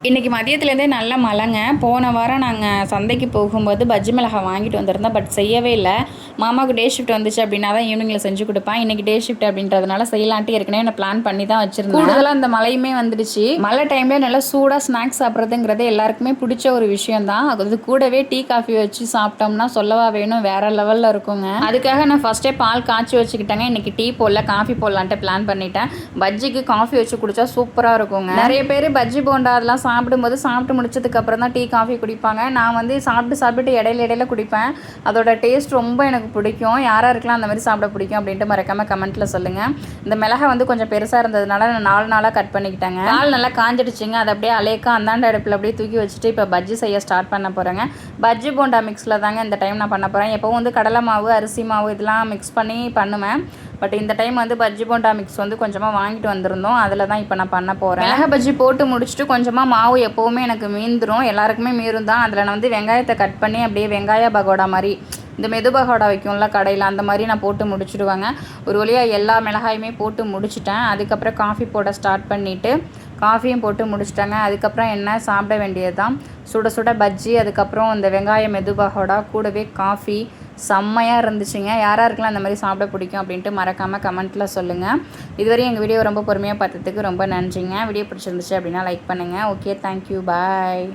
இன்றைக்கி மதியத்துலேருந்தே நல்ல மழைங்க. போன வாரம் நாங்கள் சந்தைக்கு போகும்போது பஜ்ஜி மிளகாய் வாங்கிட்டு வந்திருந்தோம். பட் செய்யவே இல்லை. மாமாவுக்கு டே ஷிஃப்ட் வந்துச்சு அப்படின்னா தான் ஈவினிங்கில் செஞ்சு கொடுப்பேன். இன்றைக்கி டே ஷிஃப்ட் அப்படின்றதுனால செய்யலான்ட்டு ஏற்கனவே நான் பிளான் பண்ணி தான் வச்சுருந்தேன். கூடுதலாக அந்த மழையுமே வந்துடுச்சு. மழை டைமில் நல்லா சூடாக ஸ்நாக்ஸ் சாப்பிட்றதுங்கிறது எல்லாருக்குமே பிடிச்ச ஒரு விஷயம் தான். அது கூடவே டீ காஃபி வச்சு சாப்பிட்டோம்னா சொல்லவா வேணும், வேறு லெவலில் இருக்குங்க. அதுக்காக நான் ஃபஸ்ட்டே பால் காய்ச்சி வச்சுக்கிட்டேங்க. இன்றைக்கி டீ போடல, காஃபி போடலான்ட்டு பிளான் பண்ணிட்டேன். பஜ்ஜிக்கு காஃபி வச்சு குடித்தா சூப்பராக இருக்குங்க. நிறைய பேர் பஜ்ஜி போண்டா அதெல்லாம் சாப்பிட்டு முடிச்சதுக்கப்புறம் தான் டீ காஃபி குடிப்பாங்க. நான் வந்து சாப்பிட்டு இடையில குடிப்பேன். அதோட டேஸ்ட் ரொம்ப எனக்கு பிடிக்கும். யாராருக்கெல்லாம் அந்த மாதிரி சாப்பிட பிடிக்கும் அப்படின்ட்டு மறக்காமல் கமெண்ட்டில் சொல்லுங்கள். இந்த மிளகை வந்து கொஞ்சம் பெருசாக இருந்ததுனால நான் 4 நாளாக கட் பண்ணிக்கிட்டேங்க. பால் நல்லா காஞ்சிடுச்சுங்க. அதை அப்படியே அலேக்கா அந்தாண்ட அடுப்பில் அப்படியே தூக்கி வச்சுட்டு இப்போ பஜ்ஜி செய்ய ஸ்டார்ட் பண்ண போகிறேங்க. பஜ்ஜி போண்டா மிக்ஸில் தாங்க இந்த டைம் நான் பண்ண போகிறேன். எப்போவும் வந்து கடலை மாவு, அரிசி மாவு இதெல்லாம் மிக்ஸ் பண்ணி பண்ணுவேன். பட் இந்த டைம் வந்து பஜ்ஜி போண்டா மிக்ஸ் வந்து கொஞ்சமாக வாங்கிட்டு வந்திருந்தோம். அதில் தான் இப்போ நான் பண்ண போகிறேன். மிளகா பஜ்ஜி போட்டு முடிச்சுட்டு கொஞ்சமாக மாவு எப்போவுமே எனக்கு மீந்துடும். எல்லாருக்குமே மீறும் தான். அதில் நான் வந்து வெங்காயத்தை கட் பண்ணி அப்படியே வெங்காய பகோடா மாதிரி, இந்த மெது பகோடா வைக்கும்ல கடையில், அந்த மாதிரி நான் போட்டு முடிச்சுடுவாங்க. ஒரு வழியாக எல்லா மிளகாயுமே போட்டு முடிச்சிட்டேன். அதுக்கப்புறம் காஃபி போட ஸ்டார்ட் பண்ணிவிட்டு காஃபியும் போட்டு முடிச்சிட்டாங்க. அதுக்கப்புறம் என்ன, சாப்பிட வேண்டியது தான். சுட சுட பஜ்ஜி, அதுக்கப்புறம் இந்த வெங்காய மெது பகோடா கூடவே காஃபி செம்மையாக இருந்துச்சுங்க. யாராருக்கெல்லாம் அந்த மாதிரி சாப்பிட பிடிக்கும் அப்படின்ட்டு மறக்காமல் கமெண்ட்டில் சொல்லுங்கள். இதுவரையும் எங்கள் வீடியோ ரொம்ப பொறுமையாக பார்த்ததுக்கு ரொம்ப நன்றிங்க. வீடியோ பிடிச்சிருந்துச்சு அப்படின்னா லைக் பண்ணுங்கள். ஓகே, தேங்க்யூ, பாய்.